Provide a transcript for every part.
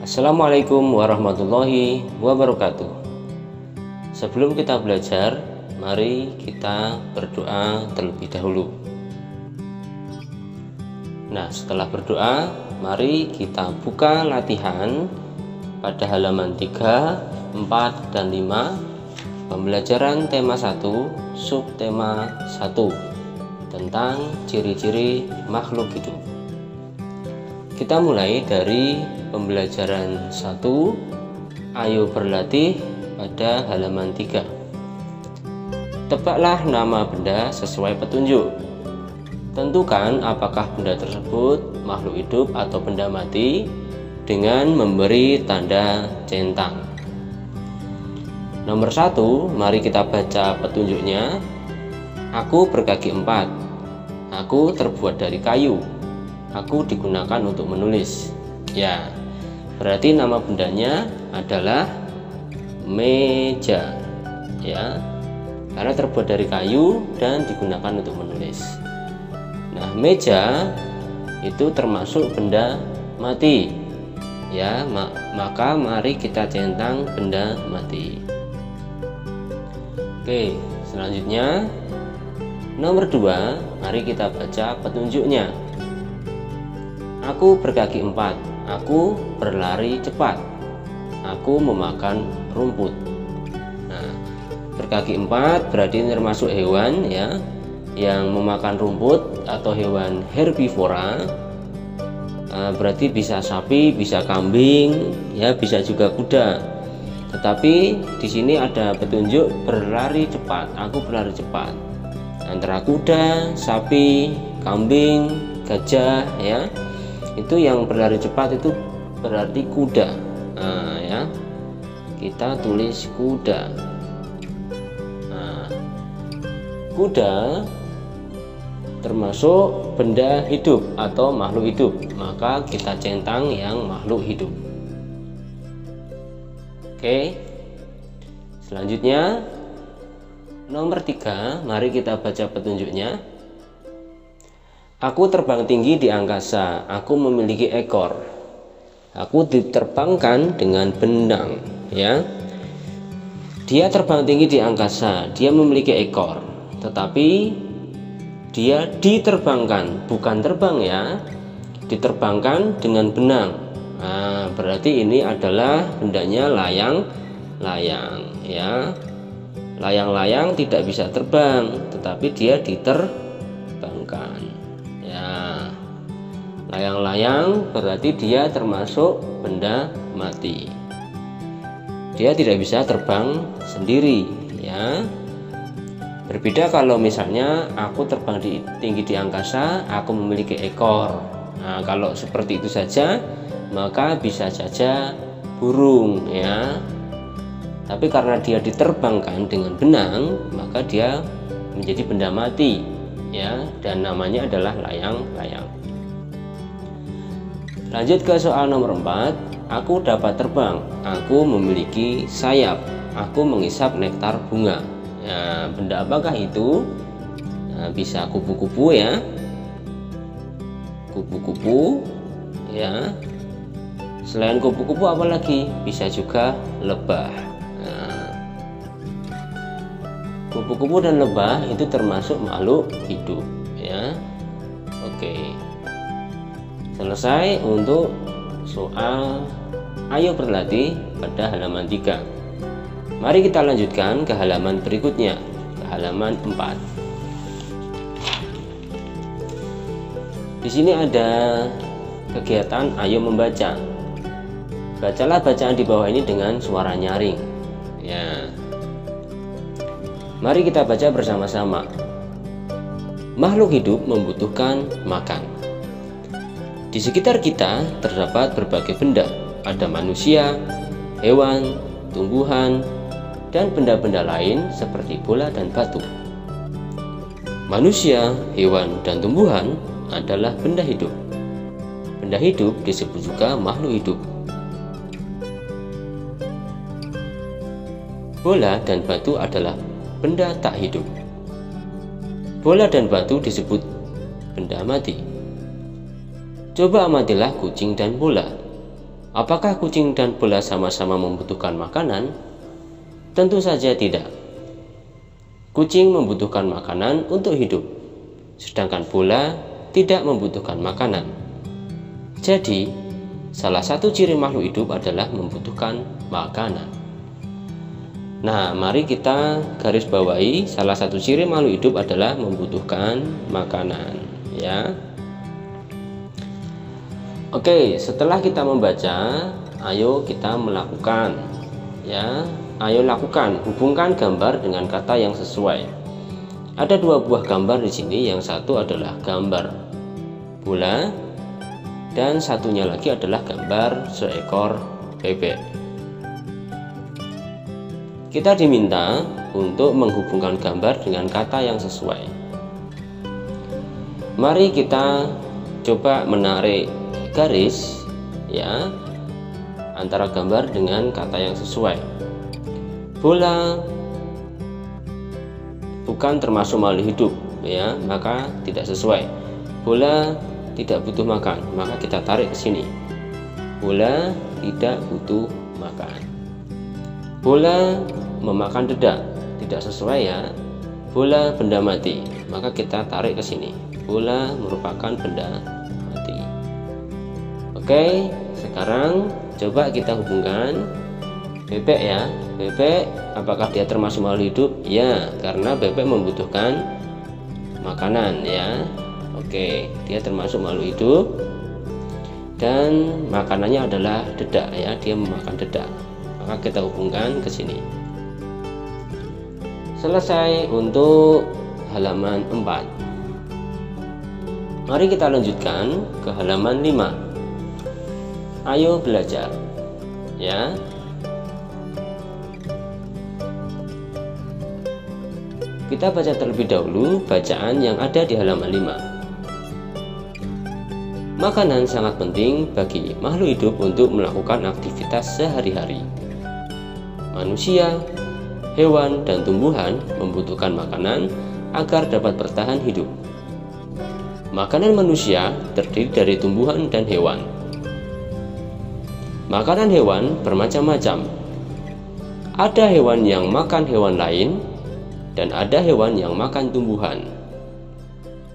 Assalamualaikum warahmatullahi wabarakatuh. Sebelum kita belajar, mari kita berdoa terlebih dahulu. Nah, setelah berdoa, mari kita buka latihan pada halaman 3, 4, dan 5 pembelajaran tema 1, subtema 1 tentang ciri-ciri makhluk hidup. Kita mulai dari pembelajaran 1. Ayo berlatih pada halaman 3. Tebaklah nama benda sesuai petunjuk. Tentukan apakah benda tersebut makhluk hidup atau benda mati dengan memberi tanda centang. Nomor 1, mari kita baca petunjuknya. Aku berkaki 4. Aku terbuat dari kayu. Aku digunakan untuk menulis. Ya, berarti nama bendanya adalah meja, ya, karena terbuat dari kayu dan digunakan untuk menulis. Nah, meja itu termasuk benda mati, ya, maka mari kita centang benda mati. Oke, selanjutnya nomor 2, mari kita baca petunjuknya. Aku berkaki 4. Aku berlari cepat. Aku memakan rumput. Nah, berkaki 4 berarti termasuk hewan, ya, yang memakan rumput atau hewan herbivora. Berarti bisa sapi, bisa kambing, ya, bisa juga kuda. Tetapi di sini ada petunjuk berlari cepat. Aku berlari cepat. Antara kuda, sapi, kambing, gajah, ya. Itu yang berlari cepat itu berarti kuda. Nah, ya, kita tulis kuda. Nah, kuda termasuk benda hidup atau makhluk hidup, maka kita centang yang makhluk hidup. Oke, selanjutnya nomor 3, mari kita baca petunjuknya. Aku terbang tinggi di angkasa. Aku memiliki ekor. Aku diterbangkan dengan benang, ya. Dia terbang tinggi di angkasa. Dia memiliki ekor. Tetapi dia diterbangkan, bukan terbang, ya. Diterbangkan dengan benang. Nah, berarti ini adalah bendanya layang-layang, ya. Layang-layang tidak bisa terbang, tetapi dia diterbangkan. Layang-layang berarti dia termasuk benda mati. Dia tidak bisa terbang sendiri, ya. Berbeda kalau misalnya aku terbang tinggi di angkasa, aku memiliki ekor. Nah, kalau seperti itu saja, maka bisa saja burung, ya. Tapi karena dia diterbangkan dengan benang, maka dia menjadi benda mati, ya, dan namanya adalah layang-layang. Lanjut ke soal nomor 4. Aku dapat terbang. Aku memiliki sayap. Aku menghisap nektar bunga. Nah, benda apakah itu? Nah, bisa kupu-kupu, ya. Kupu-kupu, ya. Selain kupu-kupu apa lagi? Bisa juga lebah. Nah, kupu-kupu dan lebah itu termasuk makhluk hidup, ya. Oke. Selesai untuk soal ayo berlatih pada halaman 3. Mari kita lanjutkan ke halaman berikutnya, ke halaman 4. Di sini ada kegiatan ayo membaca. Bacalah bacaan di bawah ini dengan suara nyaring, ya. Mari kita baca bersama-sama. Makhluk hidup membutuhkan makan. Di sekitar kita terdapat berbagai benda. Ada manusia, hewan, tumbuhan, dan benda-benda lain seperti bola dan batu. Manusia, hewan, dan tumbuhan adalah benda hidup. Benda hidup disebut juga makhluk hidup. Bola dan batu adalah benda tak hidup. Bola dan batu disebut benda mati. Coba amatilah kucing dan bola. Apakah kucing dan bola sama-sama membutuhkan makanan? Tentu saja tidak. Kucing membutuhkan makanan untuk hidup, sedangkan bola tidak membutuhkan makanan. Jadi, salah satu ciri makhluk hidup adalah membutuhkan makanan. Nah, mari kita garis bawahi salah satu ciri makhluk hidup adalah membutuhkan makanan, ya. Oke, setelah kita membaca, ayo kita melakukan, ya. Ayo lakukan, hubungkan gambar dengan kata yang sesuai. Ada dua buah gambar di sini, yang satu adalah gambar bola dan satunya lagi adalah gambar seekor bebek. Kita diminta untuk menghubungkan gambar dengan kata yang sesuai. Mari kita coba menarik garis, ya, antara gambar dengan kata yang sesuai. Bola bukan termasuk makhluk hidup, ya, maka tidak sesuai. Bola tidak butuh makan, maka kita tarik ke sini. Bola tidak butuh makan. Bola memakan dedak, tidak sesuai, ya. Bola benda mati, maka kita tarik ke sini. Bola merupakan benda mati. Oke, sekarang coba kita hubungkan bebek, ya. Bebek, apakah dia termasuk makhluk hidup? Ya, karena bebek membutuhkan makanan, ya. Oke, dia termasuk makhluk hidup dan makanannya adalah dedak, ya. Dia memakan dedak, maka kita hubungkan ke sini. Selesai untuk halaman 4. Mari kita lanjutkan ke halaman 5. Ayo belajar, ya. Kita baca terlebih dahulu bacaan yang ada di halaman 5. Makanan sangat penting bagi makhluk hidup untuk melakukan aktivitas sehari-hari. Manusia, hewan, dan tumbuhan membutuhkan makanan agar dapat bertahan hidup. Makanan manusia terdiri dari tumbuhan dan hewan. Makanan hewan bermacam-macam. Ada hewan yang makan hewan lain, dan ada hewan yang makan tumbuhan.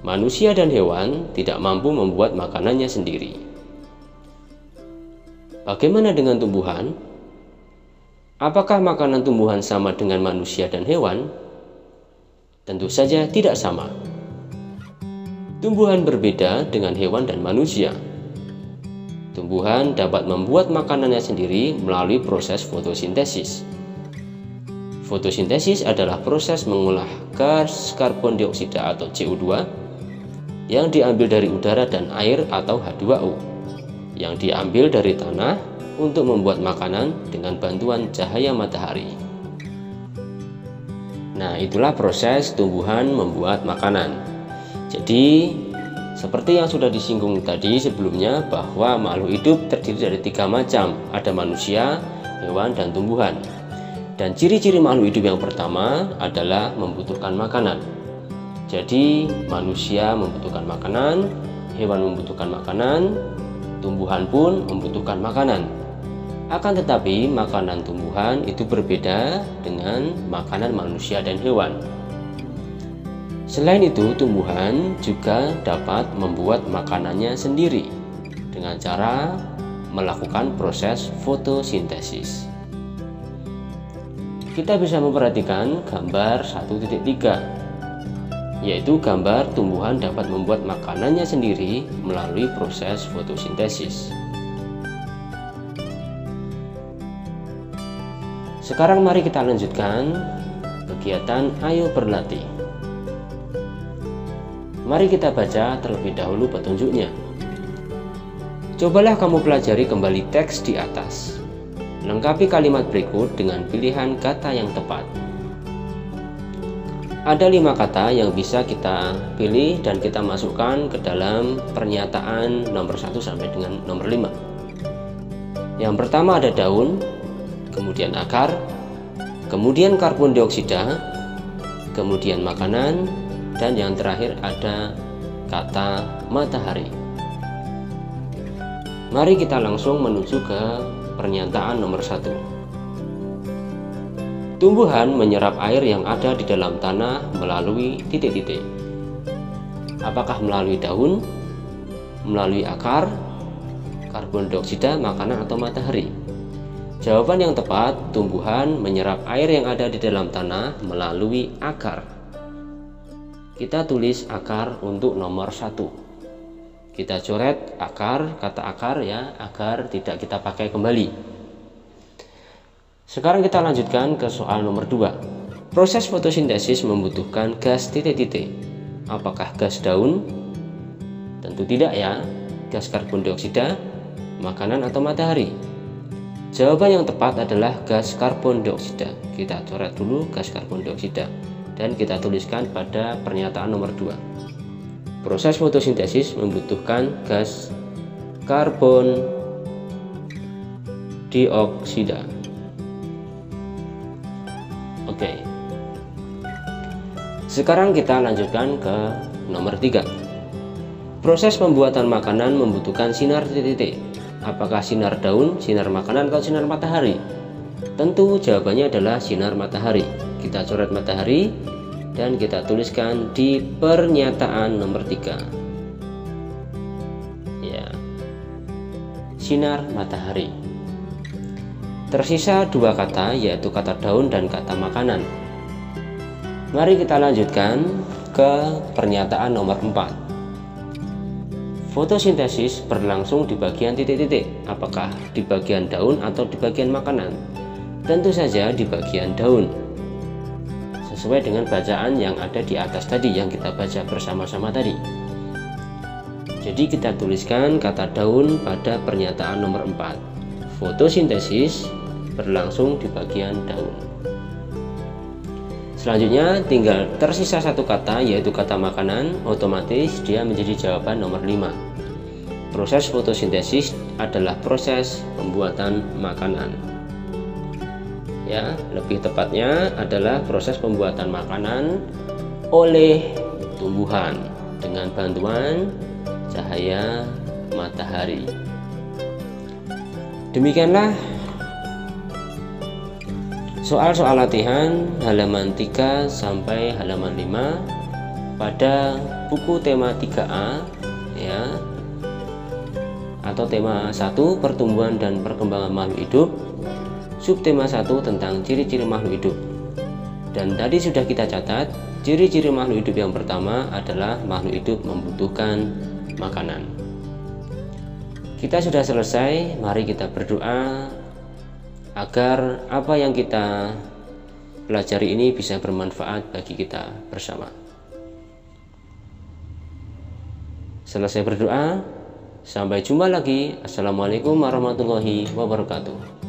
Manusia dan hewan tidak mampu membuat makanannya sendiri. Bagaimana dengan tumbuhan? Apakah makanan tumbuhan sama dengan manusia dan hewan? Tentu saja tidak sama. Tumbuhan berbeda dengan hewan dan manusia. Tumbuhan dapat membuat makanannya sendiri melalui proses fotosintesis. Fotosintesis adalah proses mengolah gas karbon dioksida atau CO2 yang diambil dari udara dan air atau H2O yang diambil dari tanah untuk membuat makanan dengan bantuan cahaya matahari. Nah, itulah proses tumbuhan membuat makanan. Jadi, seperti yang sudah disinggung tadi sebelumnya, bahwa makhluk hidup terdiri dari 3 macam, ada manusia, hewan, dan tumbuhan. Dan ciri-ciri makhluk hidup yang pertama adalah membutuhkan makanan. Jadi manusia membutuhkan makanan, hewan membutuhkan makanan, tumbuhan pun membutuhkan makanan. Akan tetapi makanan tumbuhan itu berbeda dengan makanan manusia dan hewan. Selain itu, tumbuhan juga dapat membuat makanannya sendiri dengan cara melakukan proses fotosintesis. Kita bisa memperhatikan gambar 1.3, yaitu gambar tumbuhan dapat membuat makanannya sendiri melalui proses fotosintesis. Sekarang mari kita lanjutkan kegiatan ayo berlatih. Mari kita baca terlebih dahulu petunjuknya. Cobalah kamu pelajari kembali teks di atas. Lengkapi kalimat berikut dengan pilihan kata yang tepat. Ada 5 kata yang bisa kita pilih dan kita masukkan ke dalam pernyataan nomor 1 sampai dengan nomor 5. Yang pertama ada daun, kemudian akar, kemudian karbon dioksida, kemudian makanan, dan yang terakhir ada kata matahari. Mari kita langsung menuju ke pernyataan nomor 1. Tumbuhan menyerap air yang ada di dalam tanah melalui titik-titik. Apakah melalui daun, melalui akar, karbon dioksida, makanan, atau matahari? Jawaban yang tepat, tumbuhan menyerap air yang ada di dalam tanah melalui akar. Kita tulis akar untuk nomor 1. Kita coret akar, kata akar ya, agar tidak kita pakai kembali. Sekarang kita lanjutkan ke soal nomor 2. Proses fotosintesis membutuhkan gas titik-titik. Apakah gas daun? Tentu tidak ya. Gas karbon dioksida, makanan, atau matahari? Jawaban yang tepat adalah gas karbon dioksida. Kita coret dulu gas karbon dioksida dan kita tuliskan pada pernyataan nomor 2. Proses fotosintesis membutuhkan gas karbon dioksida. Oke. Sekarang kita lanjutkan ke nomor 3. Proses pembuatan makanan membutuhkan sinar titik-titik. Apakah sinar daun, sinar makanan, atau sinar matahari? Tentu jawabannya adalah sinar matahari. Kita coret matahari dan kita tuliskan di pernyataan nomor 3. Ya. Sinar matahari. Tersisa 2 kata, yaitu kata daun dan kata makanan. Mari kita lanjutkan ke pernyataan nomor 4. Fotosintesis berlangsung di bagian titik-titik. Apakah di bagian daun atau di bagian makanan? Tentu saja di bagian daun. Sesuai dengan bacaan yang ada di atas tadi, yang kita baca bersama-sama tadi. Jadi kita tuliskan kata daun pada pernyataan nomor 4. Fotosintesis berlangsung di bagian daun. Selanjutnya tinggal tersisa 1 kata, yaitu kata makanan. Otomatis dia menjadi jawaban nomor 5. Proses fotosintesis adalah proses pembuatan makanan. Ya, lebih tepatnya adalah proses pembuatan makanan oleh tumbuhan dengan bantuan cahaya matahari. Demikianlah soal-soal latihan halaman 3 sampai halaman 5 pada buku tema 3A ya, atau tema 1 pertumbuhan dan perkembangan makhluk hidup, subtema 1 tentang ciri-ciri makhluk hidup. Dan tadi sudah kita catat, ciri-ciri makhluk hidup yang pertama adalah makhluk hidup membutuhkan makanan. Kita sudah selesai, mari kita berdoa agar apa yang kita pelajari ini bisa bermanfaat bagi kita bersama. Selesai berdoa, sampai jumpa lagi. Assalamualaikum warahmatullahi wabarakatuh.